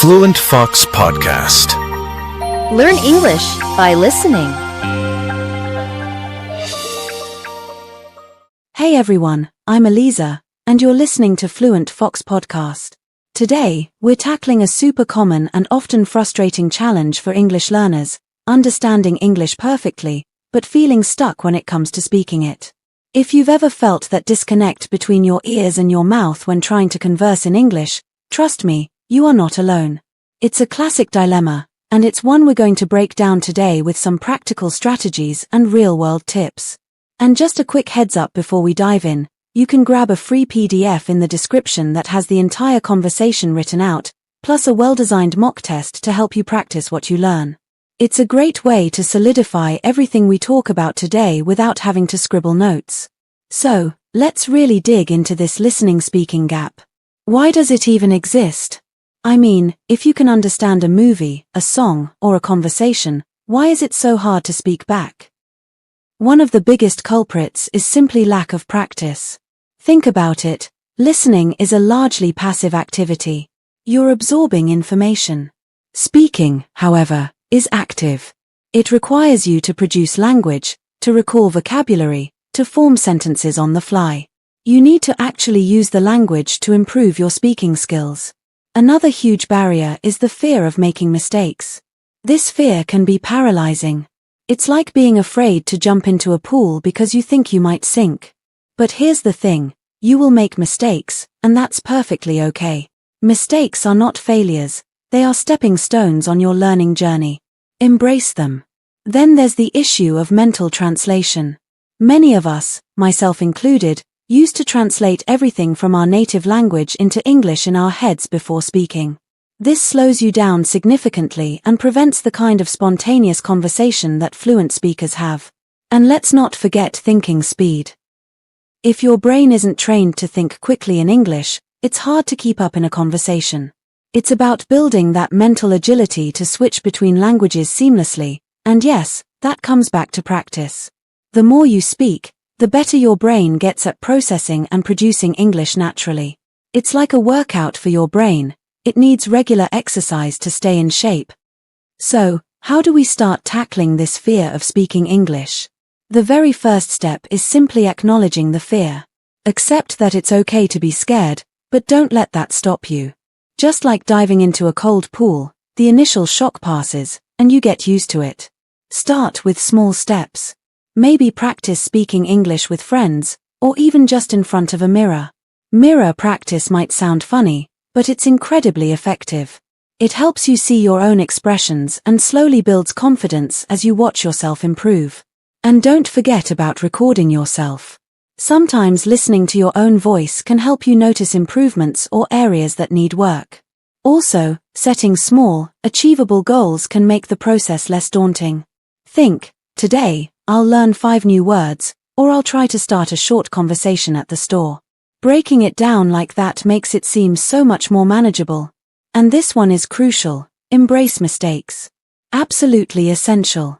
Fluent Fox Podcast. Learn English by listening. Hey everyone, I'm Aliza, and you're listening to Fluent Fox Podcast. Today, we're tackling a super common and often frustrating challenge for English learners, understanding English perfectly, but feeling stuck when it comes to speaking it. If you've ever felt that disconnect between your ears and your mouth when trying to converse in English, trust me, you are not alone. It's a classic dilemma, and it's one we're going to break down today with some practical strategies and real-world tips. And just a quick heads up before we dive in, you can grab a free PDF in the description that has the entire conversation written out, plus a well-designed mock test to help you practice what you learn. It's a great way to solidify everything we talk about today without having to scribble notes. So, let's really dig into this listening-speaking gap. Why does it even exist? I mean, if you can understand a movie, a song, or a conversation, why is it so hard to speak back? One of the biggest culprits is simply lack of practice. Think about it, listening is a largely passive activity. You're absorbing information. Speaking, however, is active. It requires you to produce language, to recall vocabulary, to form sentences on the fly. You need to actually use the language to improve your speaking skills. Another huge barrier is the fear of making mistakes. This fear can be paralyzing. It's like being afraid to jump into a pool because you think you might sink. But here's the thing, you will make mistakes, and that's perfectly okay. Mistakes are not failures, they are stepping stones on your learning journey. Embrace them. Then there's the issue of mental translation. Many of us, myself included, used to translate everything from our native language into English in our heads before speaking. This slows you down significantly and prevents the kind of spontaneous conversation that fluent speakers have. And let's not forget thinking speed. If your brain isn't trained to think quickly in English, it's hard to keep up in a conversation. It's about building that mental agility to switch between languages seamlessly, and yes, that comes back to practice. The more you speak, the better your brain gets at processing and producing English naturally. It's like a workout for your brain, it needs regular exercise to stay in shape. So, how do we start tackling this fear of speaking English? The very first step is simply acknowledging the fear. Accept that it's okay to be scared, but don't let that stop you. Just like diving into a cold pool, the initial shock passes, and you get used to it. Start with small steps. Maybe practice speaking English with friends, or even just in front of a mirror. Mirror practice might sound funny, but it's incredibly effective. It helps you see your own expressions and slowly builds confidence as you watch yourself improve. And don't forget about recording yourself. Sometimes listening to your own voice can help you notice improvements or areas that need work. Also, setting small, achievable goals can make the process less daunting. Think, today, I'll learn 5 new words, or I'll try to start a short conversation at the store. Breaking it down like that makes it seem so much more manageable. And this one is crucial, embrace mistakes. Absolutely essential.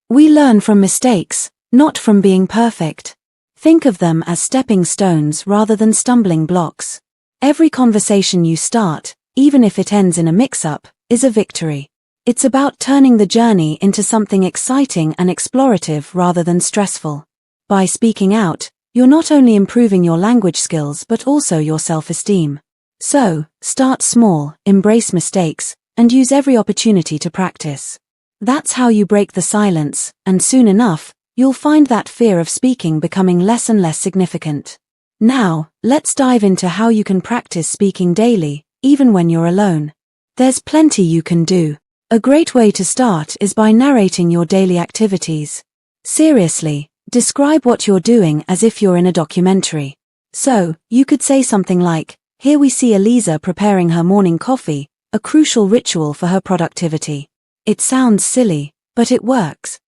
We learn from mistakes, not from being perfect. Think of them as stepping stones rather than stumbling blocks. Every conversation you start, even if it ends in a mix-up, is a victory. It's about turning the journey into something exciting and explorative rather than stressful. By speaking out, you're not only improving your language skills but also your self-esteem. So, start small, embrace mistakes, and use every opportunity to practice. That's how you break the silence, and soon enough, you'll find that fear of speaking becoming less and less significant. Now, let's dive into how you can practice speaking daily, even when you're alone. There's plenty you can do. A great way to start is by narrating your daily activities. Seriously, describe what you're doing as if you're in a documentary. So, you could say something like, here we see Aliza preparing her morning coffee, a crucial ritual for her productivity. It sounds silly, but it works.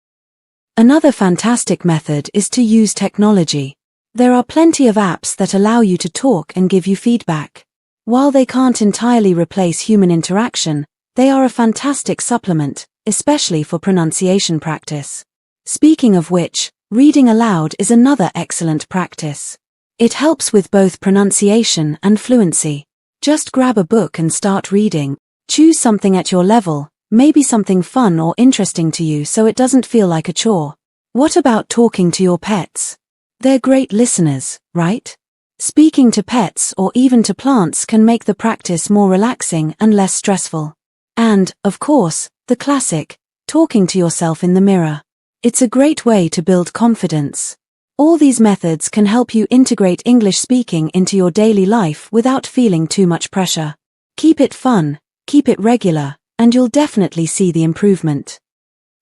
Another fantastic method is to use technology. There are plenty of apps that allow you to talk and give you feedback. While they can't entirely replace human interaction, they are a fantastic supplement, especially for pronunciation practice. Speaking of which, reading aloud is another excellent practice. It helps with both pronunciation and fluency. Just grab a book and start reading. Choose something at your level, maybe something fun or interesting to you so it doesn't feel like a chore. What about talking to your pets? They're great listeners, right? Speaking to pets or even to plants can make the practice more relaxing and less stressful. And, of course, the classic, talking to yourself in the mirror. It's a great way to build confidence. All these methods can help you integrate English speaking into your daily life without feeling too much pressure. Keep it fun, keep it regular, and you'll definitely see the improvement.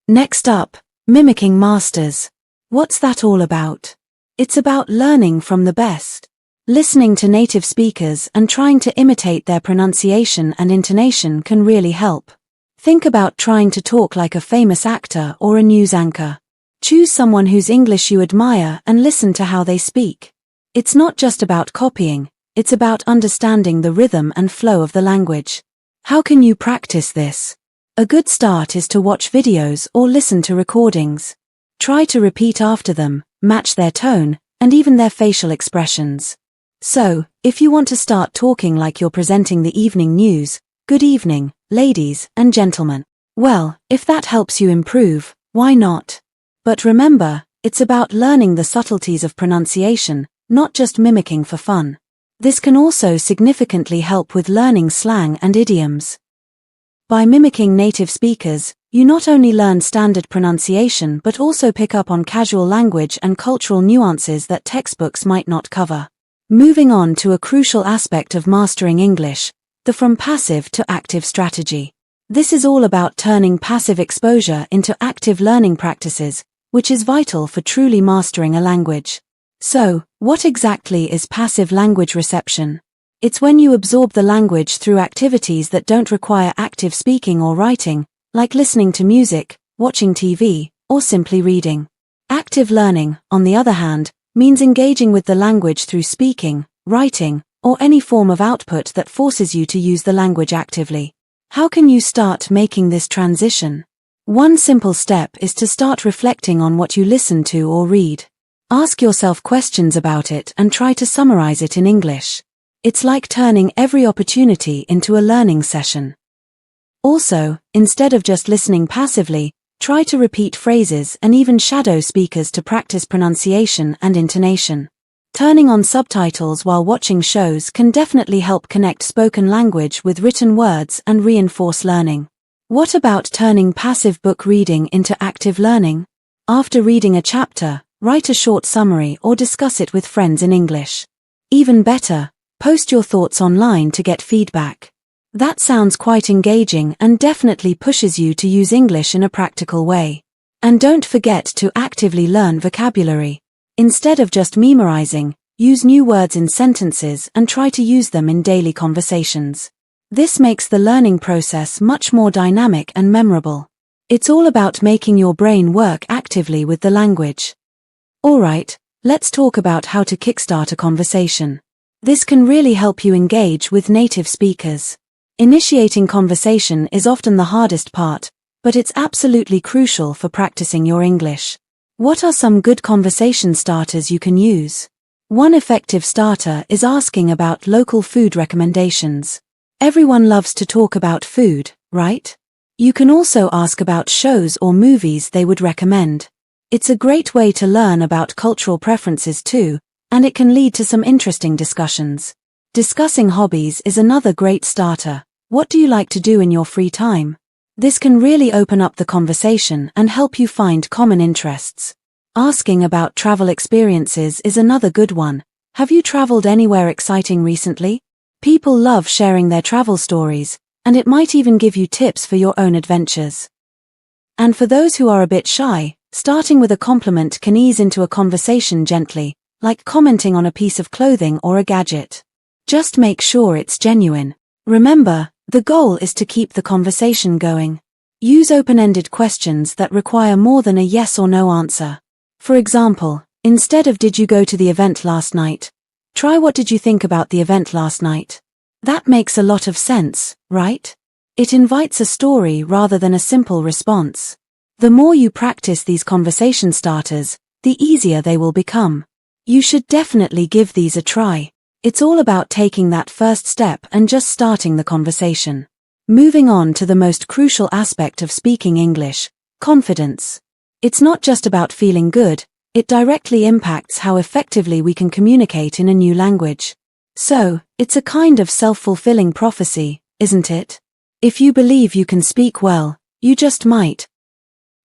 Next up, mimicking masters. What's that all about? It's about learning from the best. Listening to native speakers and trying to imitate their pronunciation and intonation can really help. Think about trying to talk like a famous actor or a news anchor. Choose someone whose English you admire and listen to how they speak. It's not just about copying, it's about understanding the rhythm and flow of the language. How can you practice this? A good start is to watch videos or listen to recordings. Try to repeat after them, match their tone, and even their facial expressions. So, if you want to start talking like you're presenting the evening news, good evening, ladies and gentlemen. Well, if that helps you improve, why not? But remember, it's about learning the subtleties of pronunciation, not just mimicking for fun. This can also significantly help with learning slang and idioms. By mimicking native speakers, you not only learn standard pronunciation but also pick up on casual language and cultural nuances that textbooks might not cover. Moving on to a crucial aspect of mastering English, the from passive to active strategy. This is all about turning passive exposure into active learning practices, which is vital for truly mastering a language. So, what exactly is passive language reception? It's when you absorb the language through activities that don't require active speaking or writing, like listening to music, watching TV, or simply reading. Active learning, on the other hand, means engaging with the language through speaking, writing, or any form of output that forces you to use the language actively. How can you start making this transition? One simple step is to start reflecting on what you listen to or read. Ask yourself questions about it and try to summarize it in English. It's like turning every opportunity into a learning session. Also, instead of just listening passively, try to repeat phrases and even shadow speakers to practice pronunciation and intonation. Turning on subtitles while watching shows can definitely help connect spoken language with written words and reinforce learning. What about turning passive book reading into active learning? After reading a chapter, write a short summary or discuss it with friends in English. Even better, post your thoughts online to get feedback. That sounds quite engaging and definitely pushes you to use English in a practical way. And don't forget to actively learn vocabulary. Instead of just memorizing, use new words in sentences and try to use them in daily conversations. This makes the learning process much more dynamic and memorable. It's all about making your brain work actively with the language. Alright, let's talk about how to kickstart a conversation. This can really help you engage with native speakers. Initiating conversation is often the hardest part, but it's absolutely crucial for practicing your English. What are some good conversation starters you can use? One effective starter is asking about local food recommendations. Everyone loves to talk about food, right? You can also ask about shows or movies they would recommend. It's a great way to learn about cultural preferences too, and it can lead to some interesting discussions. Discussing hobbies is another great starter. What do you like to do in your free time? This can really open up the conversation and help you find common interests. Asking about travel experiences is another good one. Have you traveled anywhere exciting recently? People love sharing their travel stories, and it might even give you tips for your own adventures. And for those who are a bit shy, starting with a compliment can ease into a conversation gently, like commenting on a piece of clothing or a gadget. Just make sure it's genuine. Remember, the goal is to keep the conversation going. Use open-ended questions that require more than a yes or no answer. For example, instead of "Did you go to the event last night?" try "What did you think about the event last night?" That makes a lot of sense, right? It invites a story rather than a simple response. The more you practice these conversation starters, the easier they will become. You should definitely give these a try. It's all about taking that first step and just starting the conversation. Moving on to the most crucial aspect of speaking English, confidence. It's not just about feeling good, it directly impacts how effectively we can communicate in a new language. So, it's a kind of self-fulfilling prophecy, isn't it? If you believe you can speak well, you just might.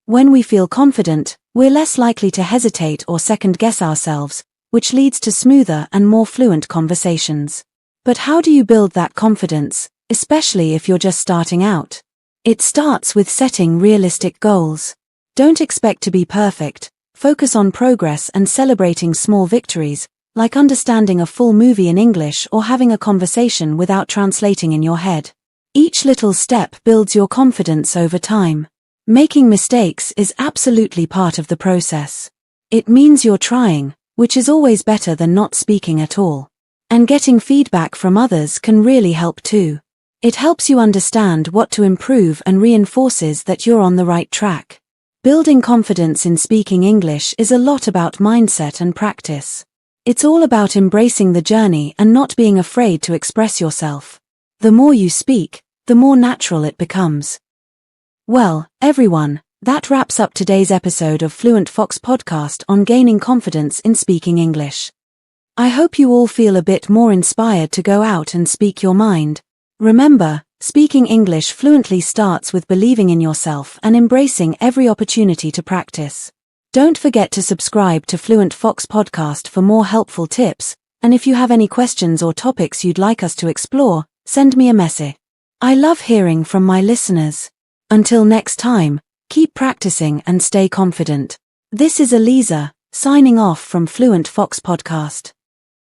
When we feel confident, we're less likely to hesitate or second-guess ourselves, which leads to smoother and more fluent conversations. But how do you build that confidence, especially if you're just starting out? It starts with setting realistic goals. Don't expect to be perfect, focus on progress and celebrating small victories, like understanding a full movie in English or having a conversation without translating in your head. Each little step builds your confidence over time. Making mistakes is absolutely part of the process. It means you're trying, which is always better than not speaking at all. And getting feedback from others can really help too. It helps you understand what to improve and reinforces that you're on the right track. Building confidence in speaking English is a lot about mindset and practice. It's all about embracing the journey and not being afraid to express yourself. The more you speak, the more natural it becomes. Well, everyone, that wraps up today's episode of Fluent Fox Podcast on gaining confidence in speaking English. I hope you all feel a bit more inspired to go out and speak your mind. Remember, speaking English fluently starts with believing in yourself and embracing every opportunity to practice. Don't forget to subscribe to Fluent Fox Podcast for more helpful tips, and if you have any questions or topics you'd like us to explore, send me a message. I love hearing from my listeners. Until next time, keep practicing and stay confident. This is Aliza, signing off from Fluent Fox Podcast.